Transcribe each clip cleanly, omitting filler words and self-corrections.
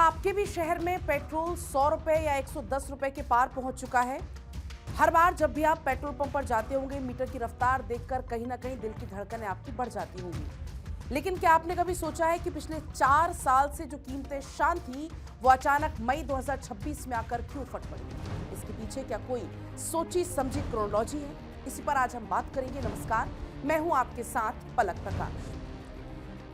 आपके भी शहर में पेट्रोल 100 रुपए या 110 रुपए के पार पहुंच चुका है? हर बार जब भी आप पेट्रोल पंप पर जाते होंगे, मीटर की रफ्तार देखकर कहीं ना कहीं दिल की धड़कनें आपकी बढ़ जाती होंगी। लेकिन क्या आपने कभी सोचा है कि पिछले 4 साल से जो कीमतें शांत थी, वो अचानक मई 2026 में आकर क्यों फट पड़ी? इसके पीछे क्या कोई सोची समझी क्रोनोलॉजी है? इसी पर आज हम बात करेंगे। नमस्कार, मैं हूं आपके साथ पलक प्रकाश।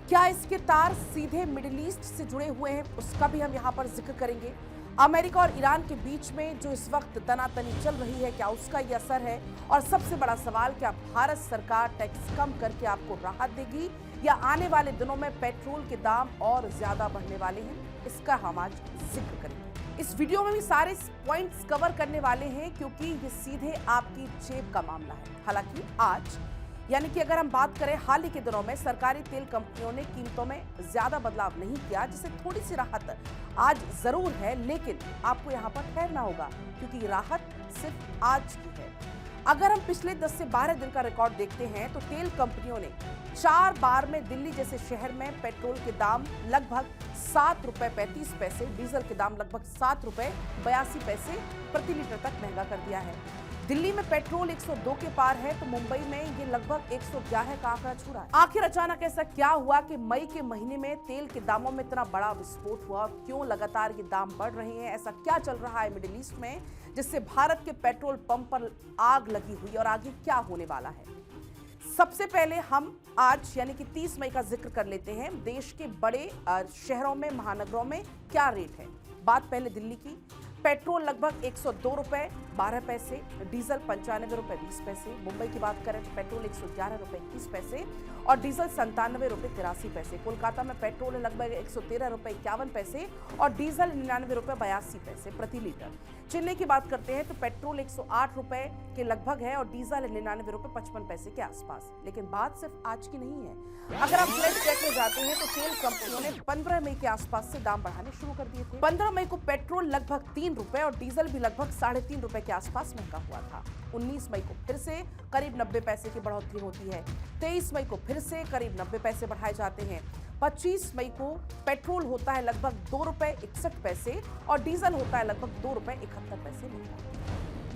क्या इसके तार सीधे मिडिल ईस्ट से जुड़े हुए हैं? उसका भी हम यहाँ पर जिक्र करेंगे। अमेरिका और ईरान के बीच में जो इस वक्त तनातनी चल रही है, क्या उसका ये असर है? और सबसे बड़ा सवाल, क्या भारत सरकार टैक्स कम करके आपको राहत देगी या आने वाले दिनों में पेट्रोल के दाम और ज्यादा बढ़ने वाले हैं? इसका हम आज जिक्र करेंगे। इस वीडियो में भी सारे पॉइंट्स कवर करने वाले हैं, क्योंकि ये सीधे आपकी जेब का मामला है। हालांकि आज यानी कि अगर हम बात करें हाल ही के दिनों में, सरकारी तेल कंपनियों ने कीमतों में ज्यादा बदलाव नहीं किया, जिससे थोड़ी सी राहत आज जरूर है। लेकिन आपको यहाँ पर ठहरना होगा, क्योंकि राहत सिर्फ आज की है। अगर हम पिछले 10 से 12 दिन का रिकॉर्ड देखते हैं, तो तेल कंपनियों ने 4 बार में दिल्ली जैसे शहर में पेट्रोल के दाम लगभग 7 रुपए 35 पैसे, डीजल के दाम लगभग 7 रुपए 82 पैसे प्रति लीटर तक महंगा कर दिया है। दिल्ली में पेट्रोल 102 के पार है, तो मुंबई में ये लगभग 111 का आंकड़ा छू रहा है। आखिर अचानक ऐसा क्या हुआ कि मई के महीने में तेल के दामों में इतना बड़ा विस्फोट हुआ? क्यों लगातार ये दाम बढ़ रहे हैं? ऐसा क्या चल रहा है मिडिल ईस्ट में, जिससे भारत के पेट्रोल पंप पर आग लगी हुई, और आगे क्या होने वाला है? सबसे पहले हम आज यानी कि 30 मई का जिक्र कर लेते हैं। देश के बड़े शहरों में, महानगरों में क्या रेट है। बात पहले दिल्ली की। पेट्रोल लगभग 102 रुपए 12 पैसे, डीजल 95 रुपए 20 पैसे। मुंबई की बात करें तो पेट्रोल 111 रुपए 21 पैसे और डीजल 97 रुपए 83 पैसे। कोलकाता में पेट्रोल लगभग 113 रुपए 51 पैसे और डीजल 99 रुपए 82 पैसे प्रति लीटर। चेन्नई की बात करते हैं तो पेट्रोल 108 रुपए के लगभग है और डीजल 99 रुपए 55 पैसे के आसपास। लेकिन बात सिर्फ आज की नहीं है। अगर आप फ्लैट चेक में जाते हैं तो तेल कंपनियों ने 15 मई के आसपास से दाम बढ़ाने शुरू कर दिए थे। 15 मई को पेट्रोल लगभग 3 रुपए और डीजल भी लगभग 3.5 रुपए के आसपास महंगा हुआ था। 19 मई को फिर से करीब 90 पैसे की बढ़ोतरी होती है। 23 मई को फिर से करीब 90 पैसे बढ़ाए जाते हैं। 25 मई को पेट्रोल होता है लगभग 2 रुपए 61 पैसे और डीजल होता है लगभग 2 रुपए 71 पैसे महंगा।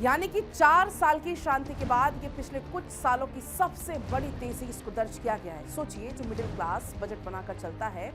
यानी कि 4 साल की शांति के बाद ये पिछले कुछ सालों की सबसे बड़ी तेजी इसको दर्ज किया गया है। सोचिए, जो मिडिल क्लास बजट बनाकर चलता है,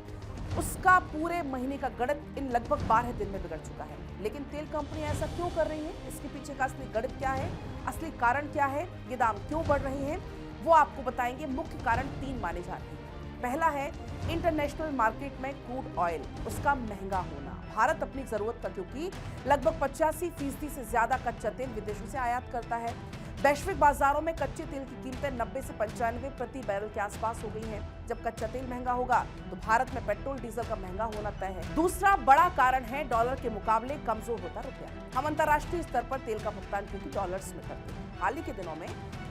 उसका पूरे महीने का गणित इन लगभग 12 दिन में बिगड़ चुका है। लेकिन तेल कंपनियां ऐसा क्यों कर रही हैं? इसके पीछे का असली गणित क्या है, असली कारण क्या है, ये दाम क्यों बढ़ रहे हैं, वो आपको बताएंगे। मुख्य कारण 3 माने जा रहे हैं। पहला है इंटरनेशनल मार्केट में क्रूड ऑयल, उसका महंगा होना। भारत अपनी जरूरत का, क्योंकि लगभग 85% से ज्यादा कच्चा तेल विदेशों से आयात करता है। वैश्विक बाजारों में कच्चे तेल की कीमतें 90 से 95 प्रति बैरल के आसपास हो गई हैं। जब कच्चा तेल महंगा होगा तो भारत में पेट्रोल डीजल का महंगा होना तय है। दूसरा बड़ा कारण है डॉलर के मुकाबले कमजोर होता रुपया। हम अंतर्राष्ट्रीय स्तर पर तेल का भुगतान क्योंकि डॉलर्स में करते हैं। हाल ही के दिनों में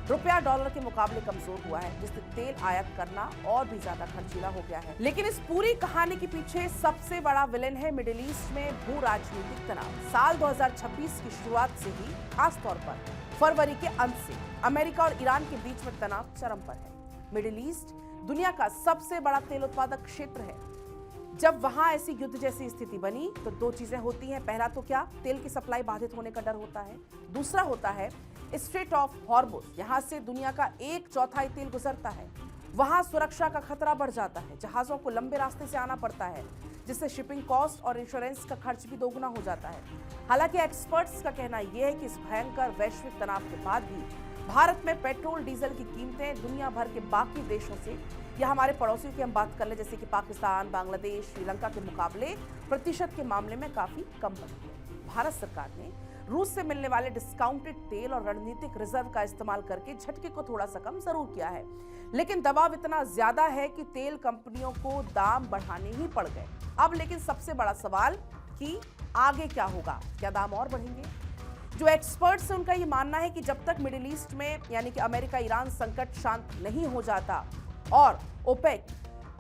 रुपया डॉलर के मुकाबले कमजोर हुआ है, जिससे तेल आयात करना और भी ज्यादा खर्चीला हो गया है। लेकिन इस पूरी कहानी के पीछे सबसे बड़ा विलेन है मिडिल ईस्ट में भू राजनीतिक तनाव। साल 2026 की शुरुआत से ही, खास तौर पर फरवरी के अंत से, अमेरिका और ईरान के बीच में तनाव चरम पर है। मिडिल ईस्ट दुनिया का सबसे बड़ा तेल उत्पादक क्षेत्र है। जब वहां ऐसी युद्ध जैसी स्थिति बनी तो 2 चीजें होती हैं। पहला तो क्या, तेल की सप्लाई बाधित होने का डर होता है। दूसरा होता है स्ट्रेट ऑफ हॉर्मुज, यहां से दुनिया का 1/4 तेल गुजरता है। वहां सुरक्षा का खतरा बढ़ जाता है। जहाजों को लंबे रास्ते से आना पड़ता है, जिससे शिपिंग कॉस्ट और इंश्योरेंस का खर्च भी दोगुना हो जाता है। हालांकि एक्सपर्ट्स का कहना यह है कि इस भयंकर वैश्विक तनाव के बाद भी भारत में पेट्रोल डीजल की कीमतें दुनिया भर के बाकी देशों से, या हमारे पड़ोसियों की हम बात कर ले जैसे कि पाकिस्तान, बांग्लादेश, श्रीलंका के मुकाबले प्रतिशत के मामले में काफी कम बनी है। भारत सरकार ने रूस से मिलने वाले डिस्काउंटेड तेल और रणनीतिक रिजर्व का इस्तेमाल करके झटके को थोड़ा सा कम जरूर किया है। लेकिन दबाव इतना ज्यादा है कि तेल कंपनियों को दाम बढ़ाने ही पड़ गए। अब लेकिन सबसे बड़ा सवाल कि आगे क्या होगा, क्या दाम और बढ़ेंगे? जो एक्सपर्ट्स हैं उनका ये मानना है कि जब तक मिडिल ईस्ट में यानी कि अमेरिका ईरान संकट शांत नहीं हो जाता और ओपेक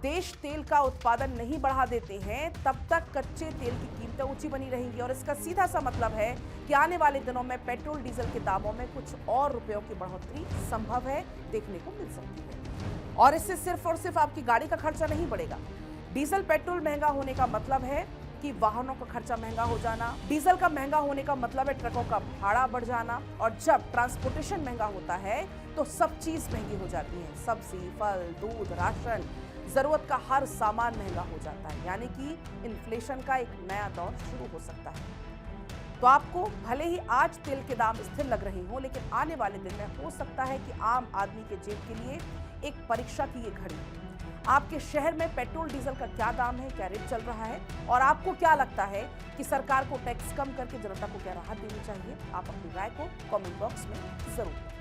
देश तेल का उत्पादन नहीं बढ़ा देते हैं, तब तक कच्चे तेल की कीमतें ऊंची बनी रहेंगी। और इसका सीधा सा मतलब है कि आने वाले दिनों में पेट्रोल डीजल के दामों में कुछ और रुपयों की बढ़ोतरी संभव है, देखने को मिल सकती है। और इससे सिर्फ और सिर्फ आपकी गाड़ी का खर्चा नहीं बढ़ेगा। डीजल पेट्रोल महंगा होने का मतलब है कि वाहनों का खर्चा महंगा हो जाना, डीजल का महंगा होने का मतलब है ट्रकों का भाड़ा बढ़ जाना, और जब ट्रांसपोर्टेशन महंगा होता है तो सब चीज महंगी हो जाती है। सब्जी, फल, दूध, राशन, जरूरत का हर सामान महंगा हो जाता है, यानी कि इन्फ्लेशन का एक नया दौर शुरू हो सकता है। तो आपको भले ही आज तेल के दाम स्थिर लग रहे हों, लेकिन आने वाले दिन में हो सकता है कि आम आदमी के जेब के लिए एक परीक्षा की ये घड़ी। आपके शहर में पेट्रोल डीजल का क्या दाम है, क्या रेट चल रहा है, और आपको क्या लगता है कि सरकार को टैक्स कम करके जनता को क्या राहत देनी चाहिए? आप अपनी राय को कमेंट बॉक्स में जरूर दें।